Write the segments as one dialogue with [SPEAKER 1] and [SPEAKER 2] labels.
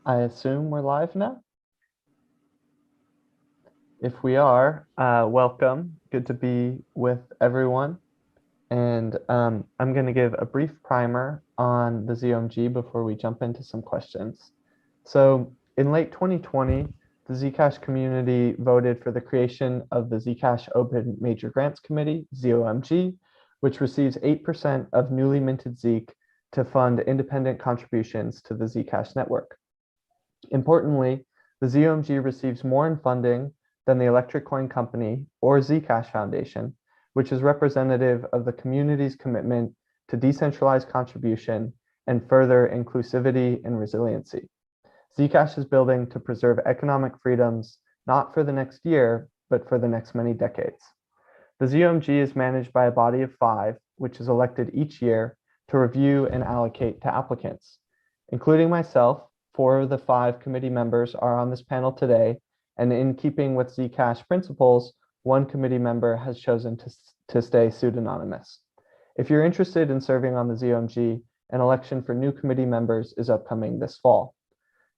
[SPEAKER 1] I assume we're live now. If we are, welcome. Good to be with everyone. And I'm going to give a brief primer on the ZOMG before we jump into some questions. So in late 2020, the Zcash community voted for the creation of the Zcash Open Major Grants Committee, ZOMG, which receives 8% of newly minted Zk to fund independent contributions to the Zcash network. Importantly, the ZOMG receives more in funding than the Electric Coin Company or Zcash Foundation, which is representative of the community's commitment to decentralized contribution and further inclusivity and resiliency. Zcash is building to preserve economic freedoms, not for the next year, but for the next many decades. The ZOMG is managed by a body of 5, which is elected each year to review and allocate to applicants. Including myself, 4 of the 5 committee members are on this panel today, and in keeping with Zcash principles, 1 committee member has chosen to stay pseudonymous. If you're interested in serving on the ZOMG, an election for new committee members is upcoming this fall.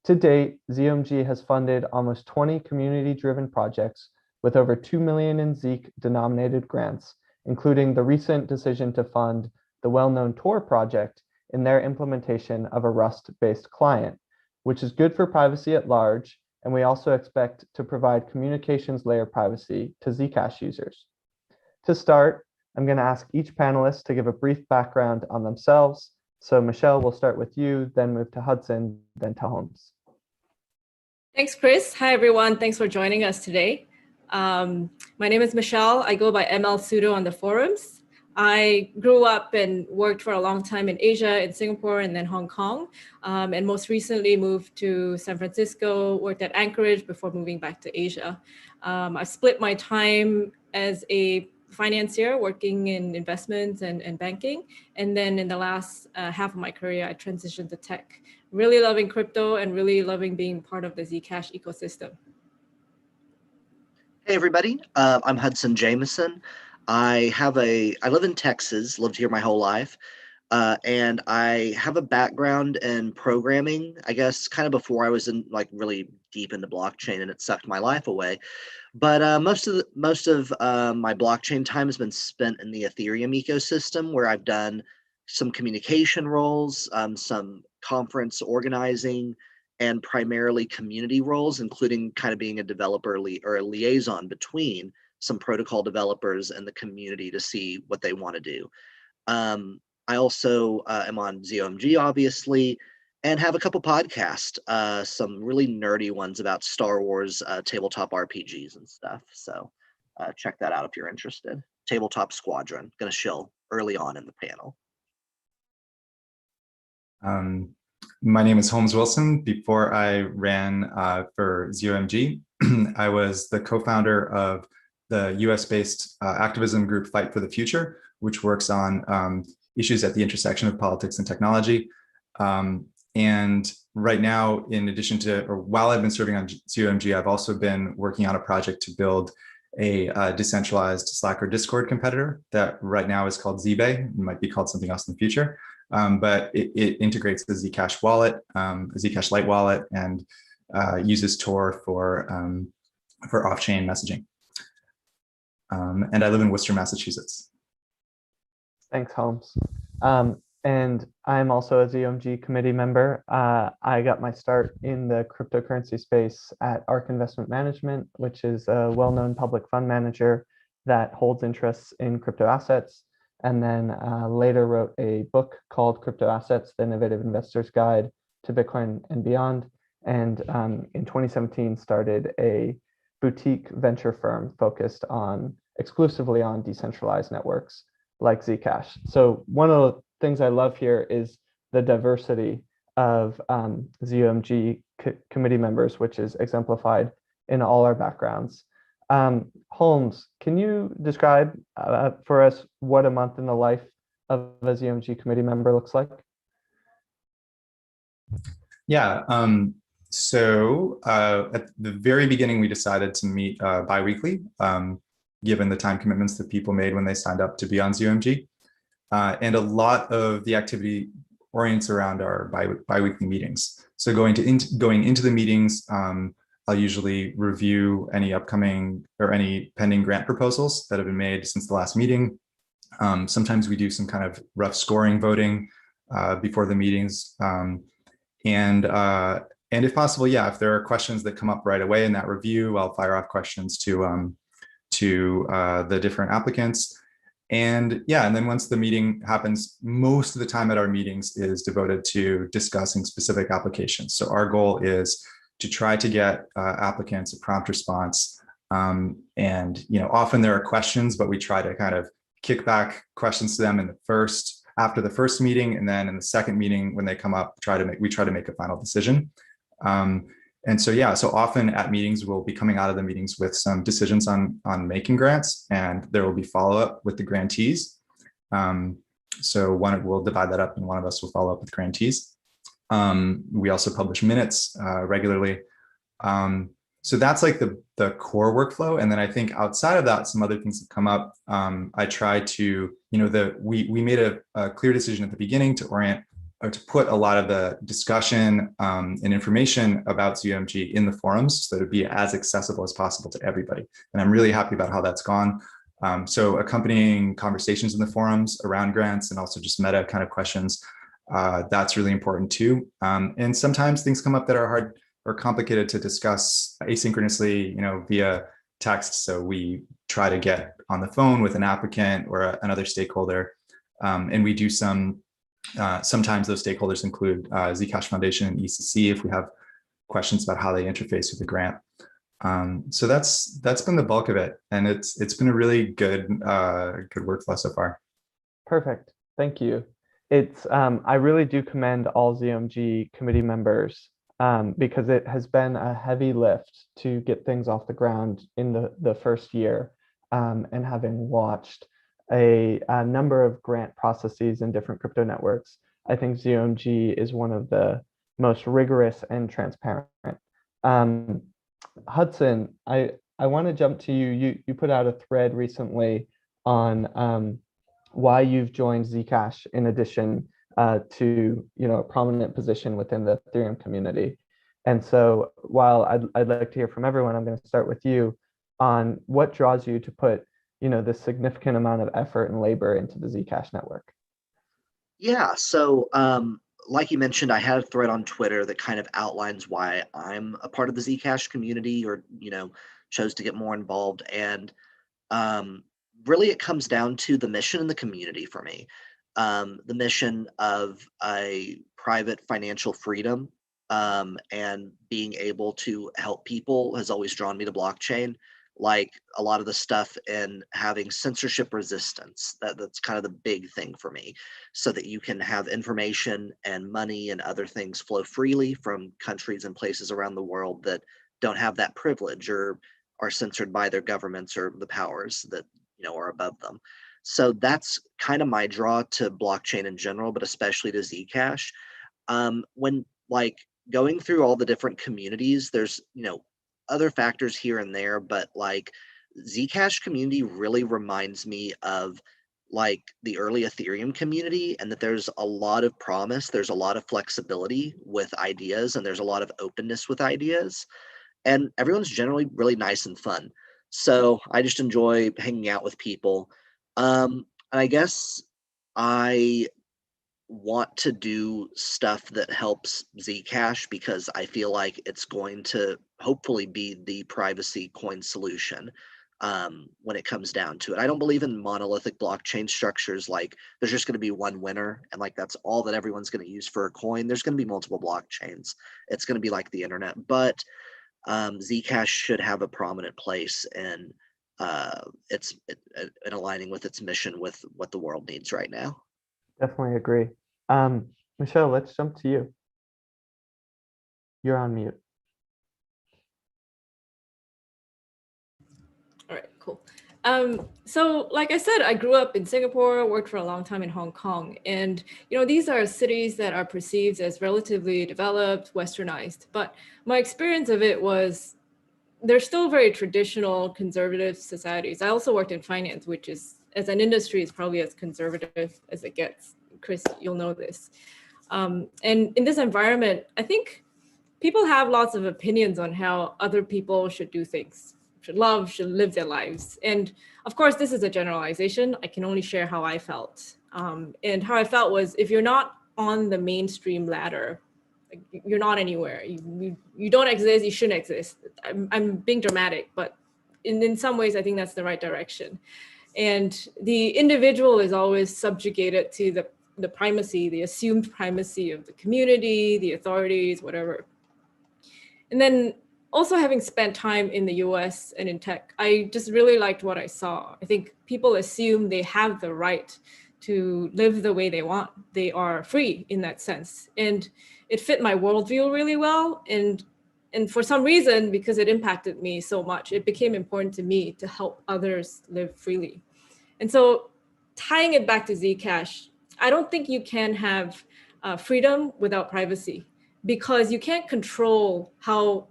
[SPEAKER 1] To date, ZOMG has funded almost 20 community-driven projects with over 2 million in Zk-denominated grants, including the recent decision to fund the well-known Tor project in their implementation of a Rust-based client, which is good for privacy at large, and we also expect to provide communications layer privacy to Zcash users. To start, I'm going to ask each panelist to give a brief background on themselves. So Michelle, we'll start with you, then move to Hudson, then to Holmes.
[SPEAKER 2] Thanks, Chris. Hi, everyone. Thanks for joining us today. My name is Michelle. I go by ML Pseudo on the forums. I grew up and worked for a long time in Asia, in Singapore, and then Hong Kong, and most recently moved to San Francisco, worked at Anchorage before moving back to Asia. I split my time as a financier, working in investments and banking, and then in the last half of my career, I transitioned to tech. Really loving crypto and really loving being part of the Zcash ecosystem.
[SPEAKER 3] Hey everybody, I'm Hudson Jameson. I live in Texas, lived here my whole life, and I have a background in programming, I guess kind of before I was really deep into blockchain and it sucked my life away. But most of my blockchain time has been spent in the Ethereum ecosystem, where I've done some communication roles, some conference organizing, and primarily community roles, including kind of being a developer or a liaison between some protocol developers and the community to see what they want to do. I also am on ZOMG, obviously, and have a couple podcasts, some really nerdy ones about Star Wars tabletop RPGs and stuff. So check that out if you're interested. Tabletop Squadron, going to shill early on in the panel.
[SPEAKER 4] My name is Holmes Wilson. Before I ran for ZOMG, I was the co-founder of the US-based activism group Fight for the Future, which works on issues at the intersection of politics and technology. And right now, in addition to, or while I've been serving on ZOMG, I've also been working on a project to build a decentralized Slack or Discord competitor that right now is called Zbay. It might be called something else in the future. But it integrates the Zcash wallet, a Zcash Lite wallet, and uses Tor for off-chain messaging. And I live in Worcester, Massachusetts.
[SPEAKER 1] Thanks, Holmes. And I'm also a ZOMG committee member. I got my start in the cryptocurrency space at ARK Investment Management, which is a well-known public fund manager that holds interests in crypto assets, and then later wrote a book called Crypto Assets, the Innovative Investor's Guide to Bitcoin and Beyond. And in 2017 started a boutique venture firm focused exclusively on decentralized networks like Zcash. So one of the things I love here is the diversity of ZOMG committee members, which is exemplified in all our backgrounds. Holmes, can you describe for us what a month in the life of a ZOMG committee member looks like?
[SPEAKER 4] Yeah, so at the very beginning, we decided to meet bi-weekly, given the time commitments that people made when they signed up to be on ZOMG. And a lot of the activity orients around our bi-weekly meetings. So going into the meetings, I'll usually review any upcoming or any pending grant proposals that have been made since the last meeting. Sometimes we do some kind of rough scoring voting before the meetings. And if possible, yeah, if there are questions that come up right away in that review, I'll fire off questions to the different applicants. And yeah, and then once the meeting happens, most of the time at our meetings is devoted to discussing specific applications. So our goal is to try to get applicants a prompt response. And often there are questions, but we try to kind of kick back questions to them after the first meeting, and then in the second meeting when they come up, we try to make a final decision. And so, yeah, so often at meetings, we'll be coming out of the meetings with some decisions on making grants, and there will be follow-up with the grantees. So we'll divide that up, and one of us will follow up with grantees. We also publish minutes regularly. So that's like the core workflow. And then I think outside of that, some other things have come up. I try to, we made a clear decision at the beginning to orient or to put a lot of the discussion and information about ZOMG in the forums so that it would be as accessible as possible to everybody. And I'm really happy about how that's gone. So accompanying conversations in the forums around grants and also just meta kind of questions, that's really important too. And sometimes things come up that are hard or complicated to discuss asynchronously, via text. So we try to get on the phone with an applicant or another stakeholder. And we do sometimes those stakeholders include Zcash Foundation and ECC if we have questions about how they interface with the grant. So that's been the bulk of it. And it's been a really good workflow so far.
[SPEAKER 1] Perfect. Thank you. I really do commend all ZOMG committee members because it has been a heavy lift to get things off the ground in the first year, and having watched a number of grant processes in different crypto networks, I think ZOMG is one of the most rigorous and transparent. Hudson, I want to jump to you. You put out a thread recently on why you've joined Zcash in addition to a prominent position within the Ethereum community. And so while I'd like to hear from everyone, I'm going to start with you on what draws you to put this significant amount of effort and labor into the Zcash network.
[SPEAKER 3] Yeah, so like you mentioned, I had a thread on Twitter that kind of outlines why I'm a part of the Zcash community, or chose to get more involved. And really it comes down to the mission and the community for me. The mission of a private financial freedom and being able to help people has always drawn me to blockchain. Like a lot of the stuff in having censorship resistance, that's kind of the big thing for me, so that you can have information and money and other things flow freely from countries and places around the world that don't have that privilege or are censored by their governments or the powers that are above them. So that's kind of my draw to blockchain in general, but especially to Zcash. When going through all the different communities, there's other factors here and there, but Zcash community really reminds me of the early Ethereum community, and that there's a lot of promise, there's a lot of flexibility with ideas, and there's a lot of openness with ideas, and everyone's generally really nice and fun. So I just enjoy hanging out with people. And I guess I want to do stuff that helps Zcash because I feel like it's going to hopefully be the privacy coin solution when it comes down to it. I don't believe in monolithic blockchain structures, like there's just going to be one winner and that's all that everyone's going to use for a coin. There's going to be multiple blockchains. It's going to be like the internet, but Zcash should have a prominent place in in aligning with its mission with what the world needs right now.
[SPEAKER 1] Definitely agree. Michelle, let's jump to you. You're on mute.
[SPEAKER 2] All right, cool. So like I said, I grew up in Singapore, worked for a long time in Hong Kong. And, these are cities that are perceived as relatively developed, westernized. But my experience of it was they're still very traditional, conservative societies. I also worked in finance, which is, as an industry, is probably as conservative as it gets. Chris, you'll know this. And in this environment, I think people have lots of opinions on how other people should do things, should love, should live their lives. And of course, this is a generalization. I can only share how I felt. And how I felt was, if you're not on the mainstream ladder, like, you're not anywhere. You don't exist, you shouldn't exist. I'm being dramatic, but in some ways, I think that's the right direction. And the individual is always subjugated to the primacy, the assumed primacy of the community, the authorities, whatever. And then also, having spent time in the US and in tech, I just really liked what I saw. I think people assume they have the right to live the way they want. They are free in that sense. And it fit my worldview really well. And for some reason, because it impacted me so much, it became important to me to help others live freely. And so, tying it back to Zcash, I don't think you can have freedom without privacy, because you can't control how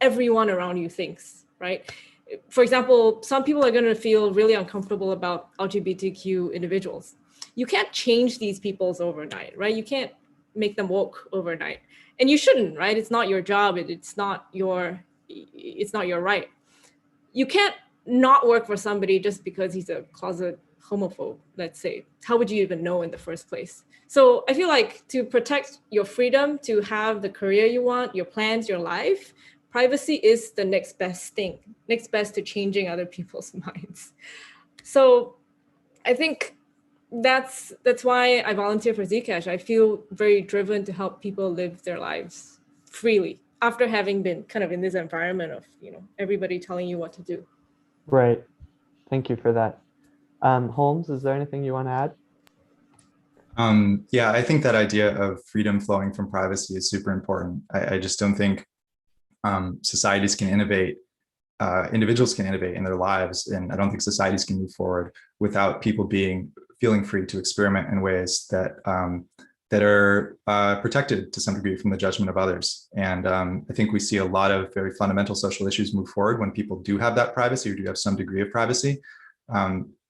[SPEAKER 2] everyone around you thinks, right? For example, some people are going to feel really uncomfortable about LGBTQ individuals. You can't change these peoples overnight, right? You can't make them woke overnight, and you shouldn't, right? It's not your job. It's not your right. You can't not work for somebody just because he's a closet homophobe, let's say. How would you even know in the first place? So I feel like, to protect your freedom to have the career you want, your plans, your life, privacy is the next best thing, next best to changing other people's minds. So I think that's why I volunteer for Zcash. I feel very driven to help people live their lives freely after having been kind of in this environment of, everybody telling you what to do.
[SPEAKER 1] Right. Thank you for that. Holmes, is there anything you want to add?
[SPEAKER 4] Yeah, I think that idea of freedom flowing from privacy is super important. I just don't think societies can innovate, individuals can innovate in their lives, and I don't think societies can move forward without people feeling free to experiment in ways that are protected to some degree from the judgment of others. And I think we see a lot of very fundamental social issues move forward when people do have that privacy, or do have some degree of privacy,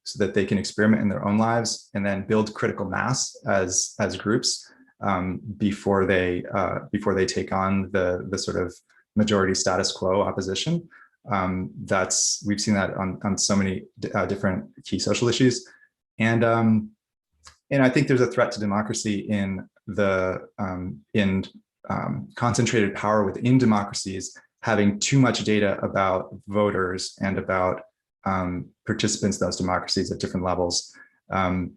[SPEAKER 4] so that they can experiment in their own lives and then build critical mass as groups before they take on the sort of majority status quo opposition. We've seen that on so many different key social issues. And I think there's a threat to democracy in concentrated power within democracies having too much data about voters and about participants in those democracies at different levels. There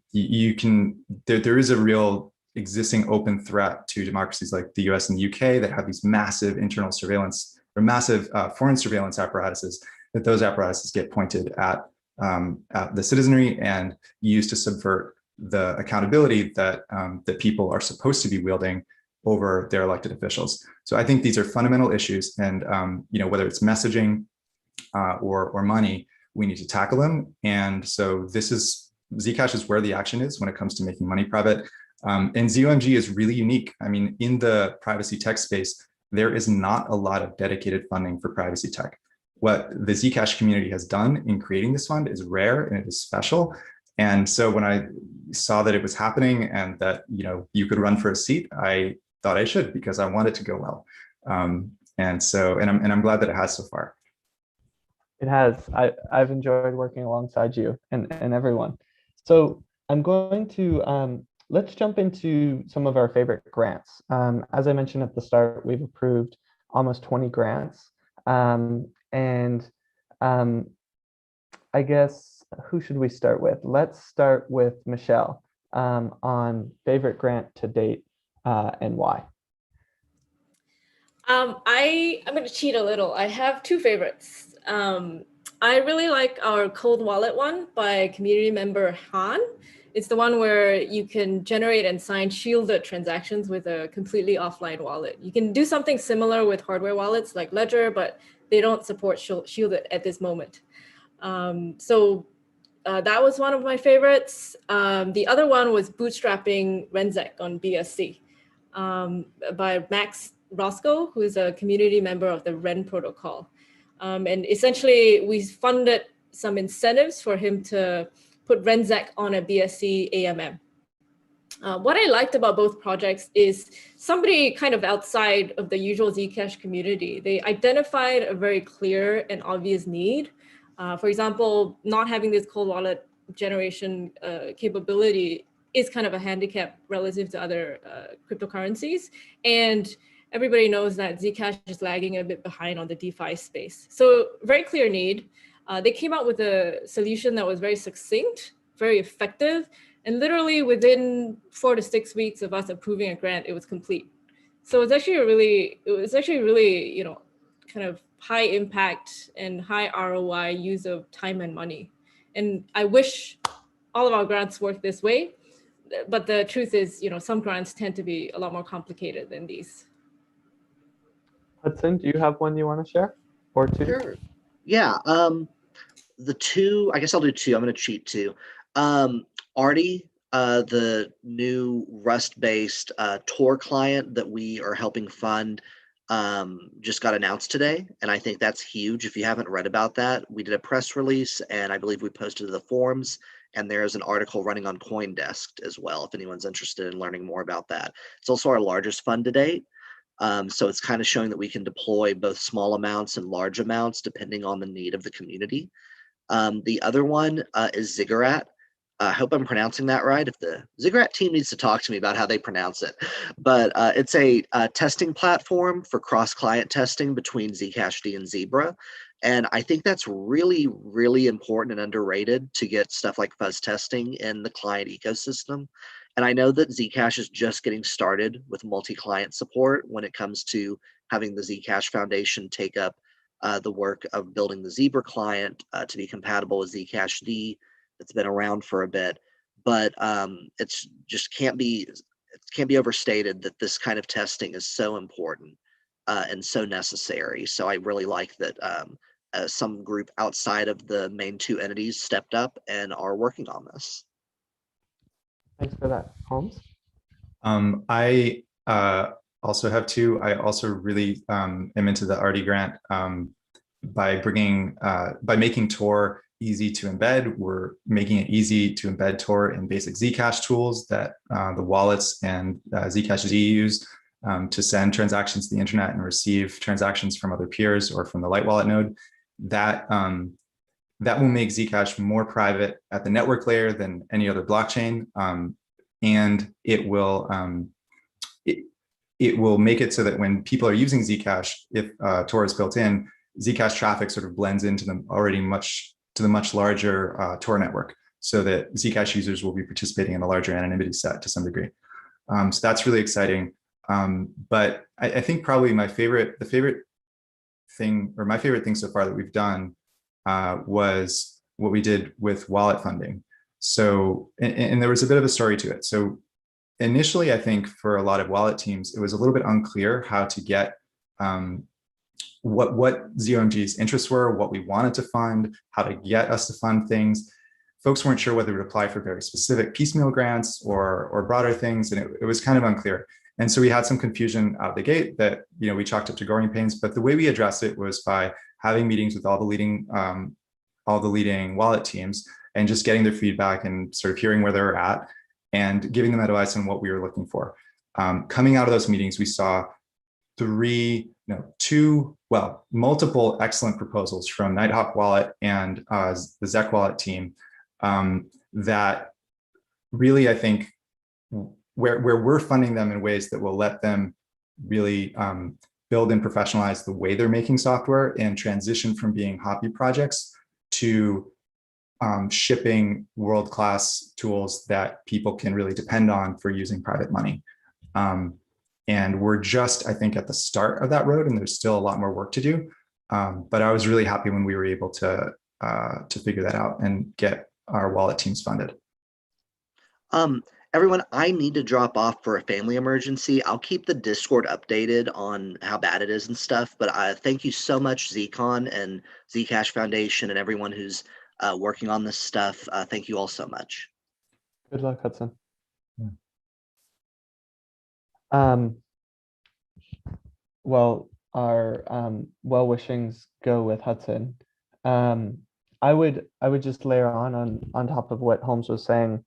[SPEAKER 4] is a real existing open threat to democracies like the US and the UK that have these massive internal surveillance or massive foreign surveillance apparatuses, that those apparatuses get pointed at the citizenry and used to subvert the accountability that people are supposed to be wielding over their elected officials. So I think these are fundamental issues, and whether it's messaging or money, we need to tackle them. And so Zcash is where the action is when it comes to making money private. And ZOMG is really unique. I mean, in the privacy tech space, there is not a lot of dedicated funding for privacy tech. What the Zcash community has done in creating this fund is rare and it is special. And so when I saw that it was happening and that you could run for a seat, I thought I should, because I want it to go well. And I'm glad that it has so far.
[SPEAKER 1] It has. I've enjoyed working alongside you and everyone. So I'm going to let's jump into some of our favorite grants. As I mentioned at the start, we've approved almost 20 grants. I guess, who should we start with? Let's start with Michelle on favorite grant to date and why.
[SPEAKER 2] I'm going to cheat a little. I have two favorites. I really like our cold wallet one by community member Han. It's the one where you can generate and sign shielded transactions with a completely offline wallet. You can do something similar with hardware wallets like Ledger, but they don't support shielded at this moment. That was one of my favorites. The other one was bootstrapping Renzek on BSC by Max Roscoe, who is a community member of the Ren protocol. And essentially, we funded some incentives for him to put Renzek on a BSC AMM. What I liked about both projects is somebody kind of outside of the usual Zcash community. They identified a very clear and obvious need. For example, not having this cold wallet generation capability is kind of a handicap relative to other cryptocurrencies. And everybody knows that Zcash is lagging a bit behind on the DeFi space. So very clear need. They came out with a solution that was very succinct, very effective, and literally within 4 to 6 weeks of us approving a grant, it was complete. So it's actually really, you know, kind of high impact and high ROI use of time and money. And I wish all of our grants work this way, but the truth is, you know, some grants tend to be a lot more complicated than these.
[SPEAKER 1] Hudson, do you have one you want to share, or two?
[SPEAKER 3] Sure. Yeah. The two, I guess I'll do two. I'm going to cheat two. Artie, the new Rust-based Tor client that we are helping fund, just got announced today, and I think that's huge. If you haven't read about that, we did a press release, and I believe we posted to the forums, and there's an article running on CoinDesk as well, if anyone's interested in learning more about that. It's also our largest fund to date. So it's kind of showing that we can deploy both small amounts and large amounts depending on the need of the community. The other one is Ziggurat. I hope I'm pronouncing that right. If the Ziggurat team needs to talk to me about how they pronounce it, but it's a testing platform for cross-client testing between Zcashd and Zebra. And I think that's really, really important and underrated to get stuff like fuzz testing in the client ecosystem. And I know that Zcash is just getting started with multi-client support when it comes to having the Zcash Foundation take up the work of building the Zebra client to be compatible with Zcashd. That's been around for a bit, but it's just can't be overstated that this kind of testing is so important and so necessary. So I really like that some group outside of the main two entities stepped up and are working on this.
[SPEAKER 1] Thanks for that, Holmes.
[SPEAKER 4] I also have two. I also really am into the Artie grant by making Tor easy to embed. We're making it easy to embed Tor in basic Zcash tools that the wallets and Zcashd use to send transactions to the internet and receive transactions from other peers or from the Light Wallet node. That will make Zcash more private at the network layer than any other blockchain, and it will make it so that when people are using Zcash, if Tor is built in, Zcash traffic sort of blends into the much larger Tor network, so that Zcash users will be participating in a larger anonymity set to some degree. So that's really exciting. But I think probably my favorite thing so far that we've done was what we did with wallet funding. So, and there was a bit of a story to it. So initially, I think for a lot of wallet teams, it was a little bit unclear how to get what ZOMG's interests were, what we wanted to fund, how to get us to fund things. Folks weren't sure whether to apply for very specific piecemeal grants or broader things, and it was kind of unclear. And so we had some confusion out the gate that, you know, we chalked up to growing pains. But the way we addressed it was by having meetings with all the leading wallet teams and just getting their feedback and sort of hearing where they were at and giving them advice on what we were looking for. Coming out of those meetings, we saw multiple excellent proposals from Nighthawk Wallet and the Zec Wallet team that really, I think, where we're funding them in ways that will let them really build and professionalize the way they're making software and transition from being hobby projects to shipping world-class tools that people can really depend on for using private money. And we're just, I think, at the start of that road, and there's still a lot more work to do. But I was really happy when we were able to figure that out and get our wallet teams funded.
[SPEAKER 3] Everyone, I need to drop off for a family emergency. I'll keep the Discord updated on how bad it is and stuff, but thank you so much, Zcon and Zcash Foundation and everyone who's working on this stuff. Thank you all so much.
[SPEAKER 1] Good luck, Hudson. Well, our well wishings go with Hudson. I would just layer on top of what Holmes was saying.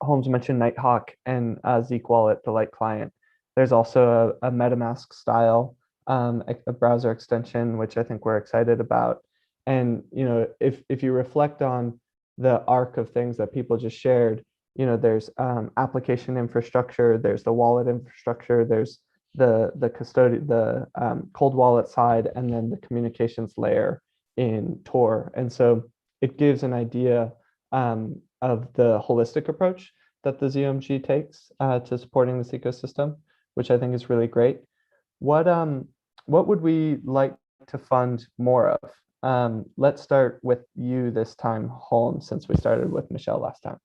[SPEAKER 1] Holmes mentioned Nighthawk and Zeek Wallet, the light client. There's also a MetaMask style a browser extension, which I think we're excited about. And if you reflect on the arc of things that people just shared, there's application infrastructure, there's the wallet infrastructure, there's the custodian, the cold wallet side, and then the communications layer in Tor. And so it gives an idea of the holistic approach that the ZOMG takes to supporting this ecosystem, which I think is really great. What would we like to fund more of? Let's start with you this time, Holmes, since we started with Michelle last time.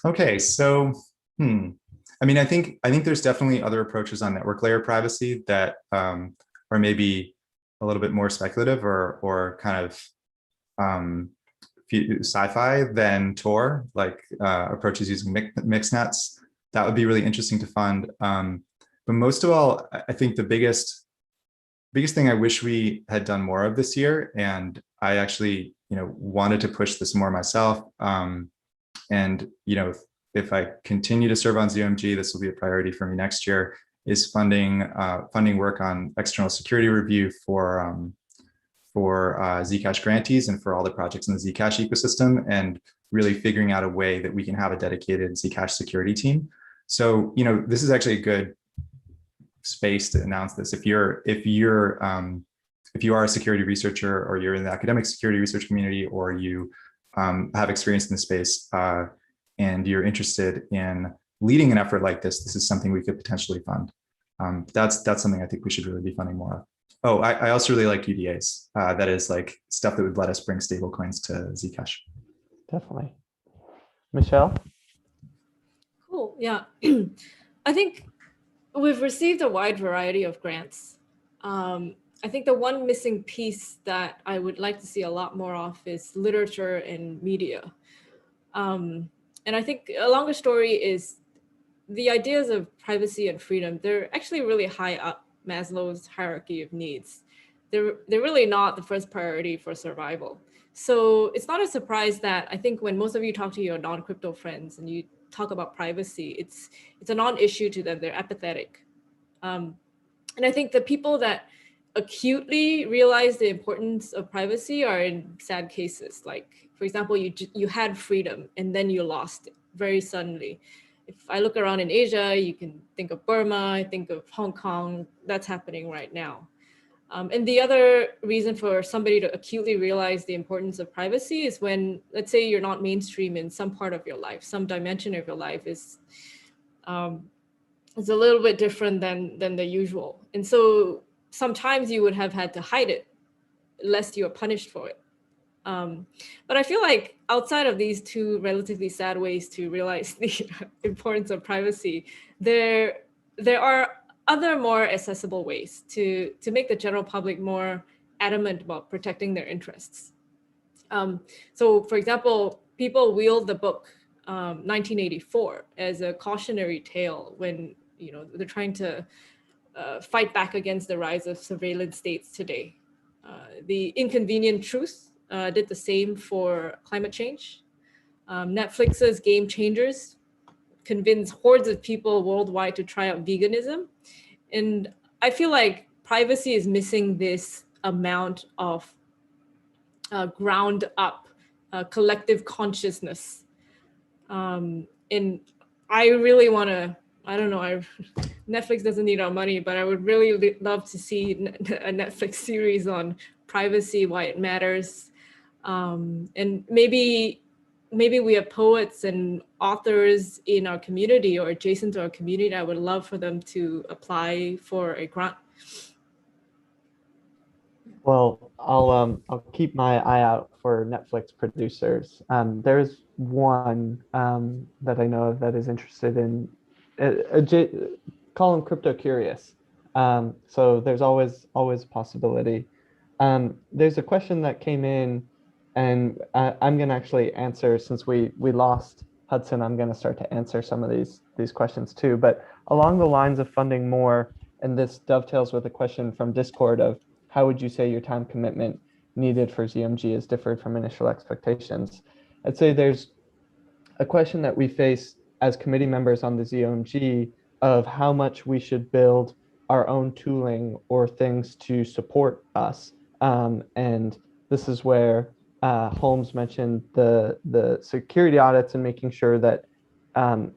[SPEAKER 4] Okay, so I mean, I think there's definitely other approaches on network layer privacy that are maybe a little bit more speculative or kind of sci-fi than Tor, like approaches using mixed nets. That would be really interesting to fund. But most of all, I think the biggest thing I wish we had done more of this year, and I actually wanted to push this more myself. And if I continue to serve on ZOMG, this will be a priority for me next year, is funding work on external security review for Zcash grantees and for all the projects in the Zcash ecosystem, and really figuring out a way that we can have a dedicated Zcash security team. So this is actually a good space to announce this. If you are a security researcher, or you're in the academic security research community, or you have experience in the space, and you're interested in leading an effort like this, this is something we could potentially fund. That's something I think we should really be funding more of. Oh, I also really like UDAs. That is like stuff that would let us bring stable coins to Zcash.
[SPEAKER 1] Definitely. Michelle?
[SPEAKER 2] Cool. Yeah. I think we've received a wide variety of grants. I think the one missing piece that I would like to see a lot more of is literature and media. And I think a longer story is the ideas of privacy and freedom. They're actually really high up Maslow's hierarchy of needs. They're really not the first priority for survival. So it's not a surprise that I think when most of you talk to your non-crypto friends and you talk about privacy, it's a non-issue to them. They're apathetic. And I think the people that acutely realize the importance of privacy are in sad cases. Like, for example, you had freedom and then you lost it very suddenly. If I look around in Asia, you can think of Burma, I think of Hong Kong, that's happening right now. And the other reason for somebody to acutely realize the importance of privacy is when, let's say you're not mainstream in some part of your life, some dimension of your life is a little bit different than the usual. And so sometimes you would have had to hide it lest you are punished for it. But I feel like outside of these two relatively sad ways to realize the importance of privacy, there are other more accessible ways to make the general public more adamant about protecting their interests. So for example, people wield the book 1984 as a cautionary tale when they're trying to fight back against the rise of surveillance states today. The Inconvenient Truth did the same for climate change. Netflix's Game Changers convinced hordes of people worldwide to try out veganism. And I feel like privacy is missing this amount of ground up collective consciousness. And I really want to, I don't know, Netflix doesn't need our money, but I would really love to see a Netflix series on privacy, why it matters. And maybe we have poets and authors in our community or adjacent to our community. I would love for them to apply for a grant.
[SPEAKER 1] Well, I'll keep my eye out for Netflix producers. There's one that I know of that is interested in call him crypto curious. So there's always a possibility. There's a question that came in, and I'm going to actually answer since we lost Hudson. I'm going to start to answer some of these questions too. But along the lines of funding more, and this dovetails with a question from Discord of how would you say your time commitment needed for ZOMG is differed from initial expectations? I'd say there's a question that we face as committee members on the ZOMG of how much we should build our own tooling or things to support us. And this is where Holmes mentioned the security audits and making sure that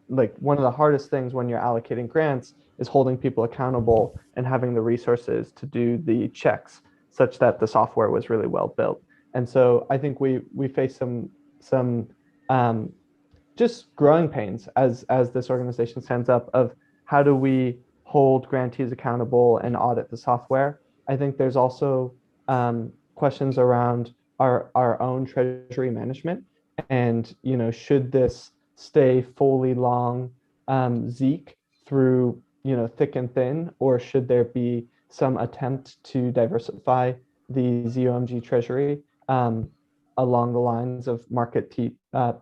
[SPEAKER 1] like one of the hardest things when you're allocating grants is holding people accountable and having the resources to do the checks such that the software was really well built. And so I think we face some just growing pains as this organization stands up of how do we hold grantees accountable and audit the software. I think there's also questions around our own treasury management and should this stay fully long Zeek through thick and thin, or should there be some attempt to diversify the ZOMG treasury along the lines of market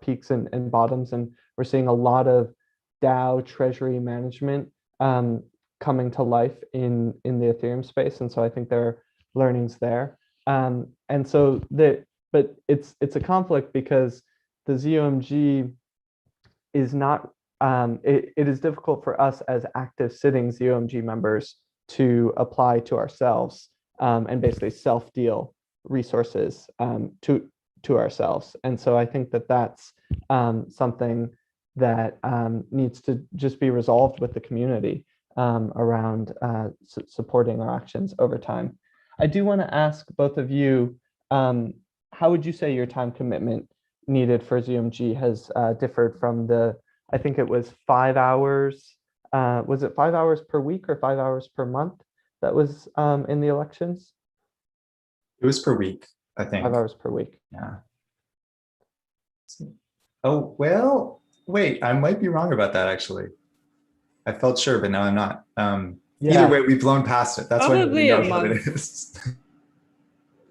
[SPEAKER 1] peaks and bottoms? And we're seeing a lot of DAO treasury management coming to life in the Ethereum space, and so I think there are learnings there. And so but it's a conflict because the ZOMG is not it is difficult for us as active sitting ZOMG members to apply to ourselves and basically self-deal resources to ourselves. And so I think that that's something that needs to just be resolved with the community around supporting our actions over time. I do want to ask both of you, how would you say your time commitment needed for ZOMG has differed from I think it was 5 hours, was it 5 hours per week or 5 hours per month that was in the elections?
[SPEAKER 4] It was per week, I think.
[SPEAKER 1] 5 hours per week.
[SPEAKER 4] Yeah. Oh, well, wait, I might be wrong about that, actually. I felt sure, but now I'm not. Either way, we've blown past it. That's why we know what it is.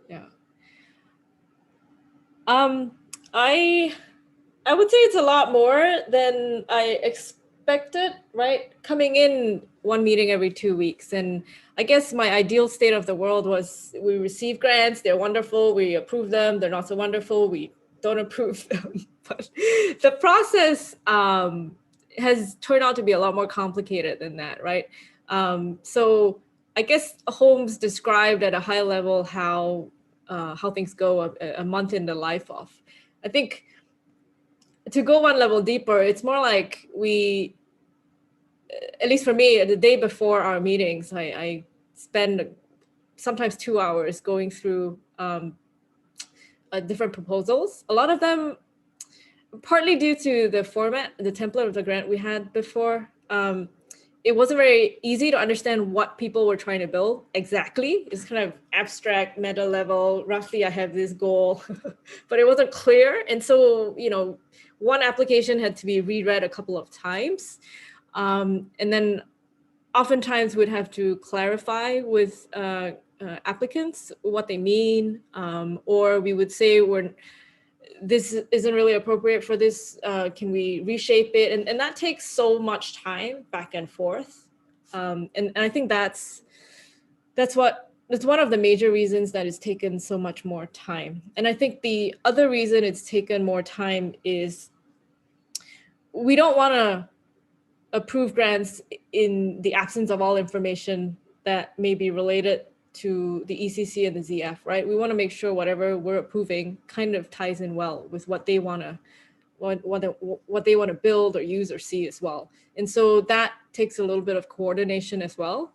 [SPEAKER 2] Yeah. I would say it's a lot more than I expected, right? Coming in one meeting every 2 weeks. And I guess my ideal state of the world was we receive grants, they're wonderful, we approve them, they're not so wonderful, we don't approve them. But the process has turned out to be a lot more complicated than that, right? So I guess Holmes described at a high level how things go a month in the life of. I think to go one level deeper, it's more like at least for me, the day before our meetings, I spend sometimes 2 hours going through different proposals. A lot of them, partly due to the format, the template of the grant we had before, it wasn't very easy to understand what people were trying to build exactly. It's kind of abstract, meta level. Roughly, I have this goal, but it wasn't clear. And so, one application had to be reread a couple of times. And then oftentimes we'd have to clarify with applicants what they mean, or we would say, this isn't really appropriate for this. Can we reshape it? And that takes so much time back and forth. And I think that's one of the major reasons that it's taken so much more time. And I think the other reason it's taken more time is we don't want to approve grants in the absence of all information that may be related to the ECC and the ZF, right? We want to make sure whatever we're approving kind of ties in well with what they want to build or use or see as well. And so that takes a little bit of coordination as well.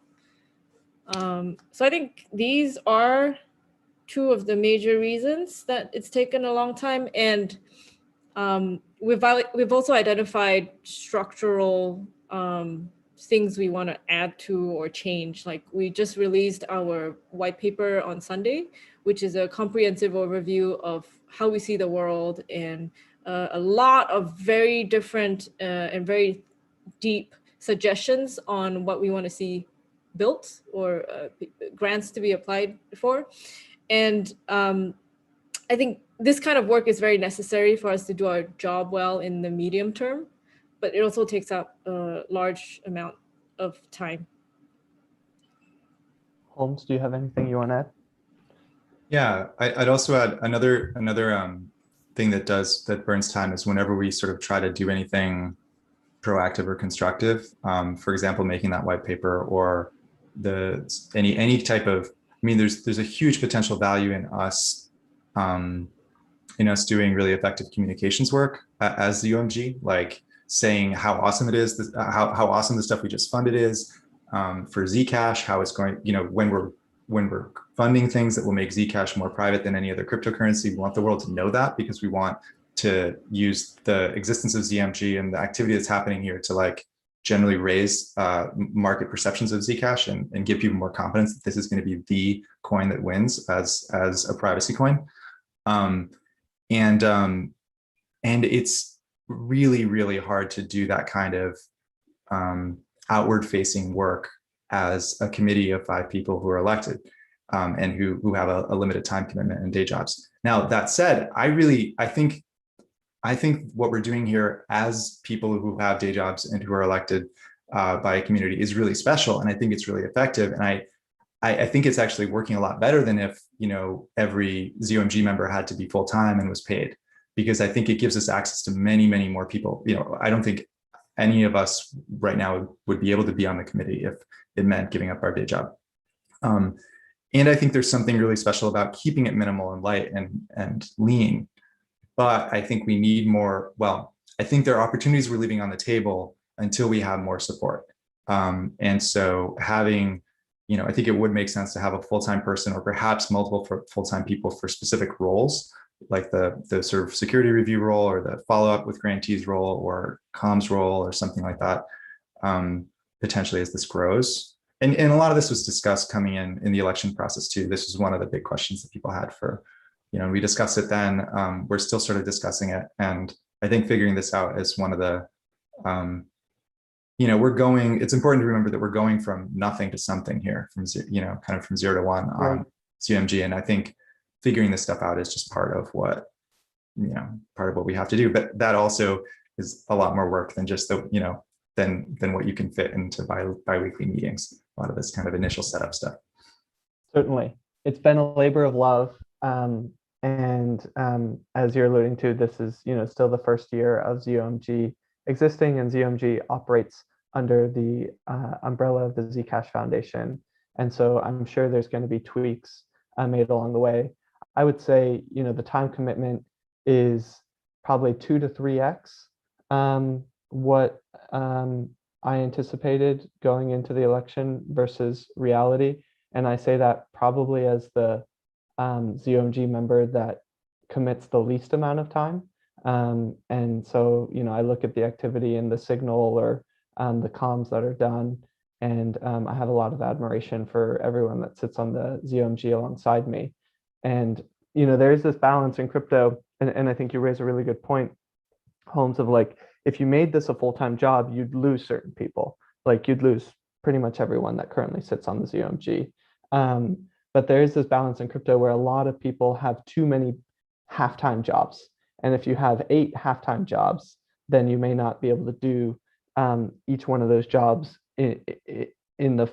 [SPEAKER 2] So I think these are two of the major reasons that it's taken a long time. And we've also identified structural things we want to add to or change. Like we just released our white paper on Sunday, which is a comprehensive overview of how we see the world and a lot of very different and very deep suggestions on what we want to see built or grants to be applied for. And I think this kind of work is very necessary for us to do our job well in the medium term, but it also takes up a large amount of time.
[SPEAKER 1] Holmes, do you have anything you want to add?
[SPEAKER 4] Yeah, I'd also add another thing that burns time is whenever we sort of try to do anything proactive or constructive. For example, making that white paper or any type of. I mean, there's a huge potential value in us doing really effective communications work as the UMG, like saying how awesome it is, how awesome the stuff we just funded is, for Zcash, how it's going, when we're funding things that will make Zcash more private than any other cryptocurrency, we want the world to know that, because we want to use the existence of ZMG and the activity that's happening here to like generally raise market perceptions of Zcash and give people more confidence that this is going to be the coin that wins as a privacy coin. And it's really, really hard to do that kind of outward facing work as a committee of 5 people who are elected and who have a limited time commitment and day jobs. Now, that said, I think what we're doing here as people who have day jobs and who are elected by a community is really special. And I think it's really effective. And I think it's actually working a lot better than if, every ZOMG member had to be full-time and was paid, because I think it gives us access to many, many more people. I don't think any of us right now would be able to be on the committee if it meant giving up our day job. And I think there's something really special about keeping it minimal and light and lean. But I think we need more. Well, I think there are opportunities we're leaving on the table until we have more support. And so having, I think it would make sense to have a full-time person or perhaps multiple full-time people for specific roles, like the sort of security review role or the follow-up with grantees role or comms role or something like that, potentially as this grows. And a lot of this was discussed coming in the election process too. This was one of the big questions that people had for, we discussed it then. We're still sort of discussing it. And I think figuring this out is one of the, it's important to remember that we're going from nothing to something here, from, kind of from 0 to 1 on ZOMG. And I think figuring this stuff out is just part of what we have to do. But that also is a lot more work than just than what you can fit into bi-weekly meetings. A lot of this kind of initial setup stuff.
[SPEAKER 1] Certainly. It's been a labor of love. And as you're alluding to, this is, still the first year of ZOMG existing, and ZOMG operates under the umbrella of the Zcash Foundation. And so I'm sure there's going to be tweaks made along the way. I would say, the time commitment is probably 2 to 3x what I anticipated going into the election versus reality. And I say that probably as the ZOMG member that commits the least amount of time. And so, I look at the activity in the Signal or the comms that are done, and I have a lot of admiration for everyone that sits on the ZOMG alongside me. And, there is this balance in crypto, and I think you raise a really good point, Holmes, of like, if you made this a full-time job, you'd lose certain people. Like you'd lose pretty much everyone that currently sits on the ZOMG. But there is this balance in crypto where a lot of people have too many half-time jobs. And if you have 8 half-time jobs, then you may not be able to do each one of those jobs in the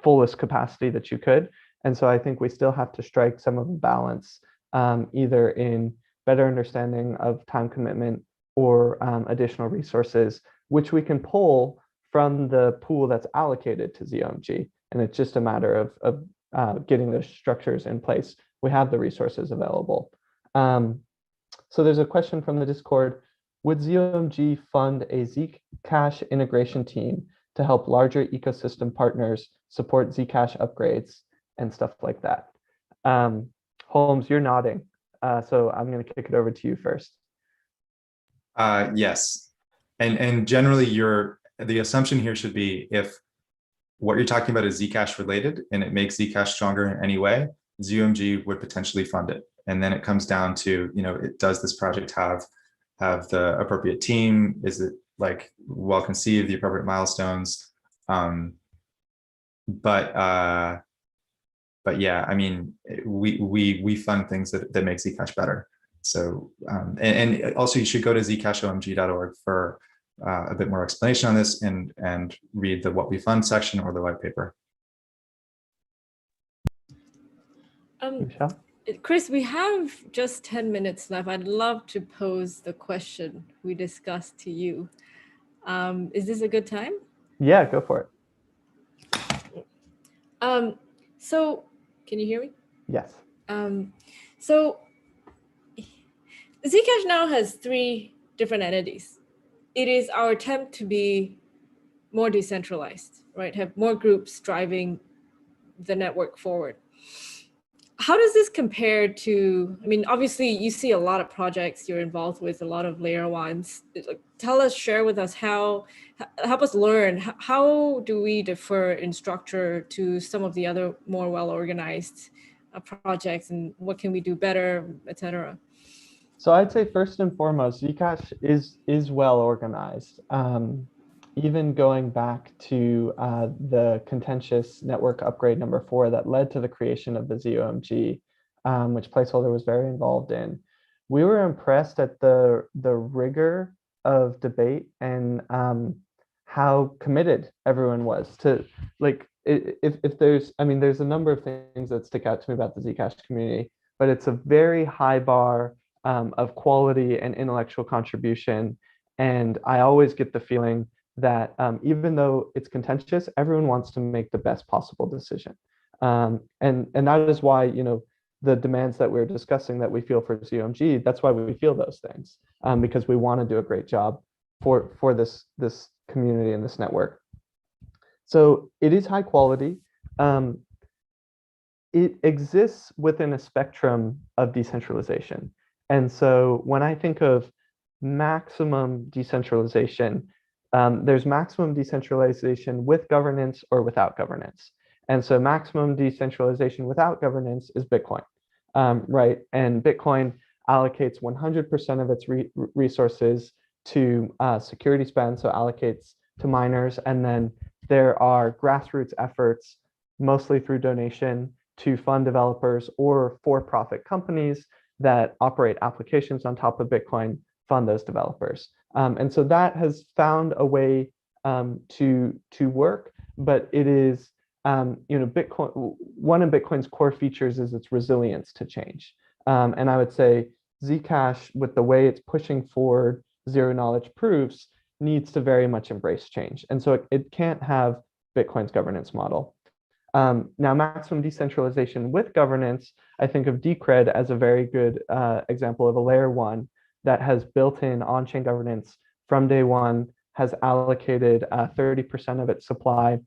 [SPEAKER 1] fullest capacity that you could. And so I think we still have to strike some of the balance, either in better understanding of time commitment or additional resources, which we can pull from the pool that's allocated to ZOMG. And it's just a matter of getting those structures in place. We have the resources available. So there's a question from the Discord. Would ZOMG fund a Zcash integration team to help larger ecosystem partners support Zcash upgrades and stuff like that? Holmes, you're nodding. So I'm going to kick it over to you first.
[SPEAKER 4] Yes. And generally the assumption here should be, if what you're talking about is Zcash related and it makes Zcash stronger in any way, ZOMG would potentially fund it. And then it comes down to, does this project have the appropriate team? Is it like well conceived, the appropriate milestones? But yeah, I mean, we fund things that make Zcash better. So, and also you should go to zcashomg.org for a bit more explanation on this and read the What We Fund section or the white paper.
[SPEAKER 1] Michelle?
[SPEAKER 2] Chris, we have just 10 minutes left. I'd love to pose the question we discussed to you. Is this a good time?
[SPEAKER 1] Yeah, go for it.
[SPEAKER 2] So can you hear me?
[SPEAKER 1] Yes.
[SPEAKER 2] So Zcash now has 3 different entities. It is our attempt to be more decentralized, right? Have more groups driving the network forward. How does this compare to, I mean, obviously you see a lot of projects you're involved with, a lot of layer ones. Tell us, share with us help us learn, how do we differ in structure to some of the other more well-organized projects, and what can we do better, etc.?
[SPEAKER 1] So I'd say first and foremost, Zcash is well organized. Even going back to the contentious network upgrade number 4 that led to the creation of the ZOMG, which Placeholder was very involved in, we were impressed at the rigor of debate and how committed everyone was to, like, if there's, I mean, there's a number of things that stick out to me about the Zcash community, but it's a very high bar of quality and intellectual contribution. And I always get the feeling that even though it's contentious, everyone wants to make the best possible decision. And that is why, you know, the demands that we're discussing that we feel for ZOMG, that's why we feel those things, because we want to do a great job for this community and this network. So it is high quality. It exists within a spectrum of decentralization. And so when I think of maximum decentralization, there's maximum decentralization with governance or without governance. And so maximum decentralization without governance is Bitcoin, right? And Bitcoin allocates 100% of its resources to security spend, so allocates to miners. And then there are grassroots efforts, mostly through donation, to fund developers or for-profit companies that operate applications on top of Bitcoin, fund those developers. And so that has found a way to work, but it is, you know, Bitcoin, one of Bitcoin's core features is its resilience to change. And I would say Zcash, with the way it's pushing forward zero knowledge proofs, needs to very much embrace change. And so it can't have Bitcoin's governance model. Now, maximum decentralization with governance, I think of Decred as a very good example of a layer 1 that has built-in on-chain governance from day 1, has allocated 30% of its supply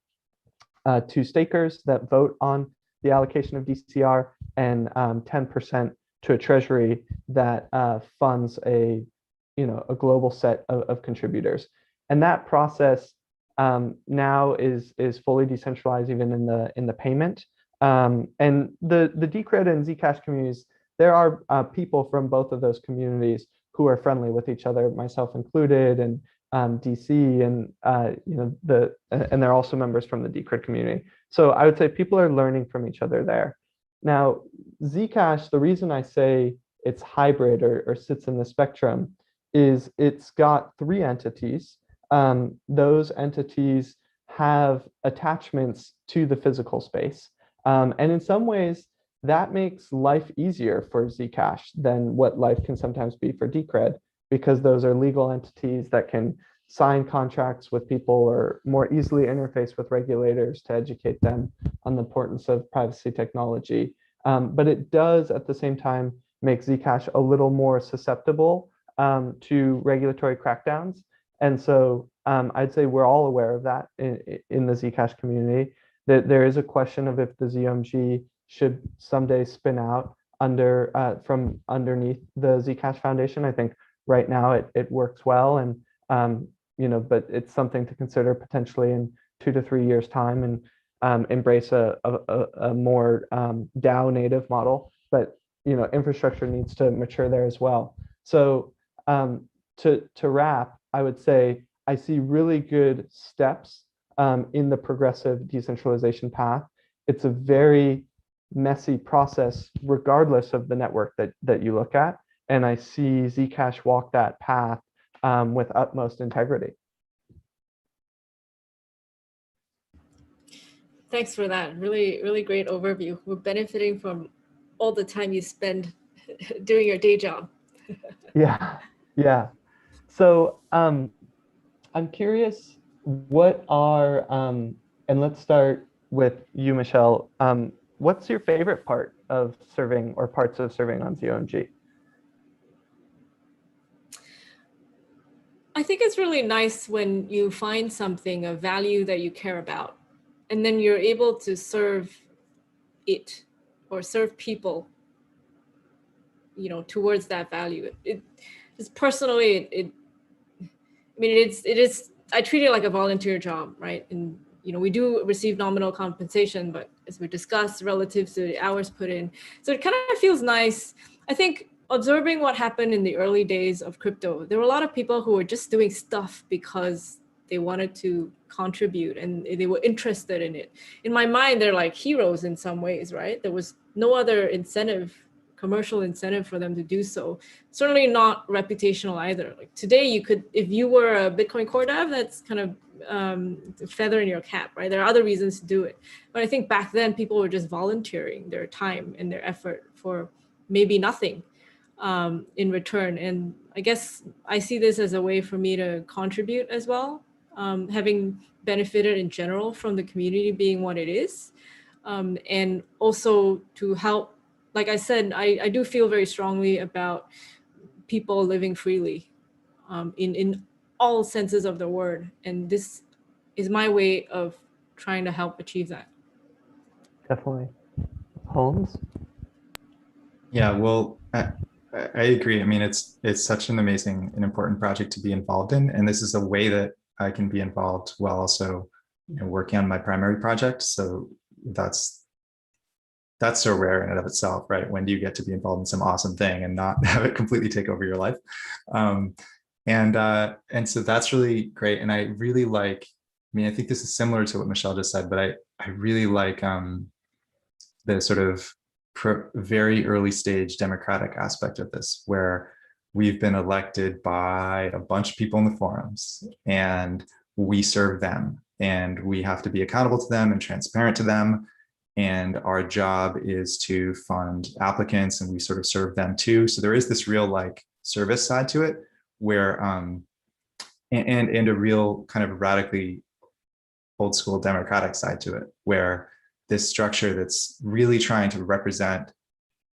[SPEAKER 1] to stakers that vote on the allocation of DCR, and 10% to a treasury that funds a global set of contributors. And that process now is fully decentralized, even in the payment. And the Decred and Zcash communities, there are people from both of those communities who are friendly with each other, myself included, and DC, and and they're also members from the Decred community. So I would say people are learning from each other there. Now, Zcash, the reason I say it's hybrid or sits in the spectrum is it's got 3 entities. Those entities have attachments to the physical space. And in some ways, that makes life easier for Zcash than what life can sometimes be for Decred, because those are legal entities that can sign contracts with people or more easily interface with regulators to educate them on the importance of privacy technology. But it does at the same time make Zcash a little more susceptible to regulatory crackdowns. And so I'd say we're all aware of that in the Zcash community, that there is a question of if the ZOMG should someday spin out from underneath the Zcash Foundation. I think right now it works well, and but it's something to consider potentially in 2 to 3 years' time, and embrace a more DAO native model. But infrastructure needs to mature there as well. So to wrap, I would say I see really good steps in the progressive decentralization path. It's a very messy process, regardless of the network that you look at. And I see Zcash walk that path with utmost integrity.
[SPEAKER 2] Thanks for that. Really, really great overview. We're benefiting from all the time you spend doing your day job.
[SPEAKER 1] Yeah, yeah. So I'm curious, what are, and let's start with you, Michelle. What's your favorite part of serving or parts of serving on ZOMG?
[SPEAKER 2] I think it's really nice when you find something, a value that you care about, and then you're able to serve it or serve people, towards that value. It just personally, I mean, it is, I treat it like a volunteer job, right? And, we do receive nominal compensation, but as we discussed, relative to the hours put in. So it kind of feels nice. I think observing what happened in the early days of crypto, there were a lot of people who were just doing stuff because they wanted to contribute and they were interested in it. In my mind, they're like heroes in some ways, right? There was no other incentive, commercial incentive for them to do so. Certainly not reputational either. Like today, you could, if you were a Bitcoin core dev, that's kind of feather in your cap, right? There are other reasons to do it. But I think back then people were just volunteering their time and their effort for maybe nothing in return. And I guess I see this as a way for me to contribute as well, having benefited in general from the community being what it is. And also to help, like I said, I do feel very strongly about people living freely in all senses of the word. And this is my way of trying to help achieve that.
[SPEAKER 1] Definitely. Holmes?
[SPEAKER 4] Yeah, well, I agree. I mean, it's such an amazing and important project to be involved in, and this is a way that I can be involved while also, working on my primary project. So that's so rare in and of itself, right? When do you get to be involved in some awesome thing and not have it completely take over your life? And so that's really great. And I really like, I mean, I think this is similar to what Michelle just said, but I really like the sort of very early stage democratic aspect of this, where we've been elected by a bunch of people in the forums and we serve them and we have to be accountable to them and transparent to them. And our job is to fund applicants and we sort of serve them too. So there is this real like service side to it where, and a real kind of radically old school democratic side to it, where this structure that's really trying to represent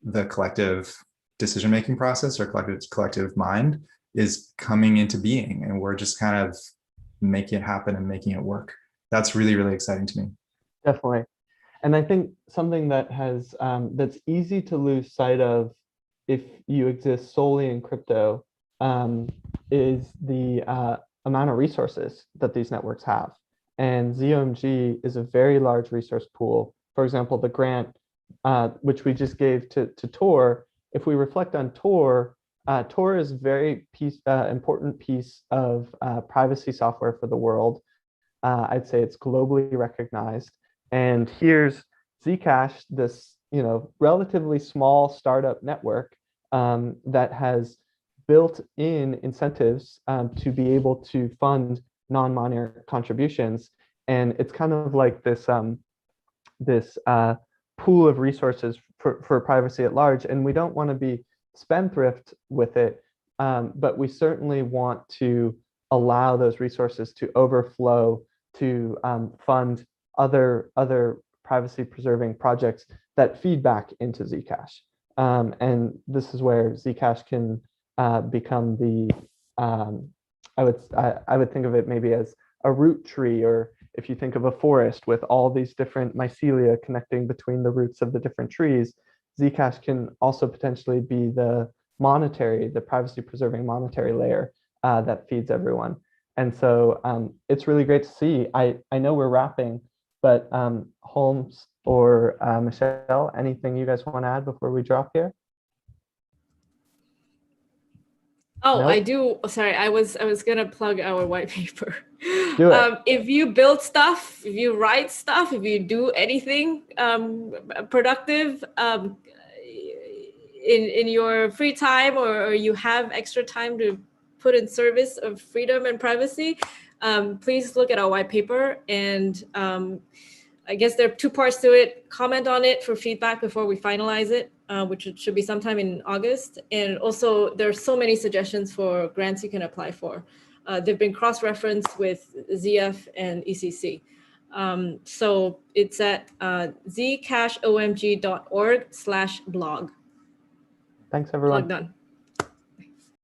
[SPEAKER 4] the collective decision-making process or collective mind is coming into being. And we're just kind of making it happen and making it work. That's really, really exciting to me.
[SPEAKER 1] Definitely. And I think something that has that's easy to lose sight of if you exist solely in crypto is the amount of resources that these networks have. And ZOMG is a very large resource pool. For example, the grant which we just gave to Tor, if we reflect on Tor, Tor is a very important piece of privacy software for the world. I'd say it's globally recognized. And here's Zcash, this relatively small startup network that has built-in incentives to be able to fund non-monetary contributions, and it's kind of like this pool of resources for privacy at large. And we don't want to be spendthrift with it, but we certainly want to allow those resources to overflow to fund other privacy preserving projects that feed back into Zcash. And this is where Zcash can become the, I would think of it maybe as a root tree, or if you think of a forest with all these different mycelia connecting between the roots of the different trees, Zcash can also potentially be the privacy preserving monetary layer that feeds everyone. And so it's really great to see. I know we're wrapping, but Holmes or Michelle, anything you guys want to add before we drop here?
[SPEAKER 2] Oh,
[SPEAKER 1] Nope.
[SPEAKER 2] I do. Sorry, I was gonna plug our white paper.
[SPEAKER 1] Do it.
[SPEAKER 2] If you build stuff, if you write stuff, if you do anything productive in your free time, or you have extra time to put in service of freedom and privacy, please look at our white paper. And I guess there are two parts to it. Comment on it for feedback before we finalize it. which should be sometime in August. And also there are so many suggestions for grants you can apply for. They've been cross-referenced with ZF and ECC. So it's at zcashomg.org/blog.
[SPEAKER 1] Thanks, everyone.
[SPEAKER 2] Blog done.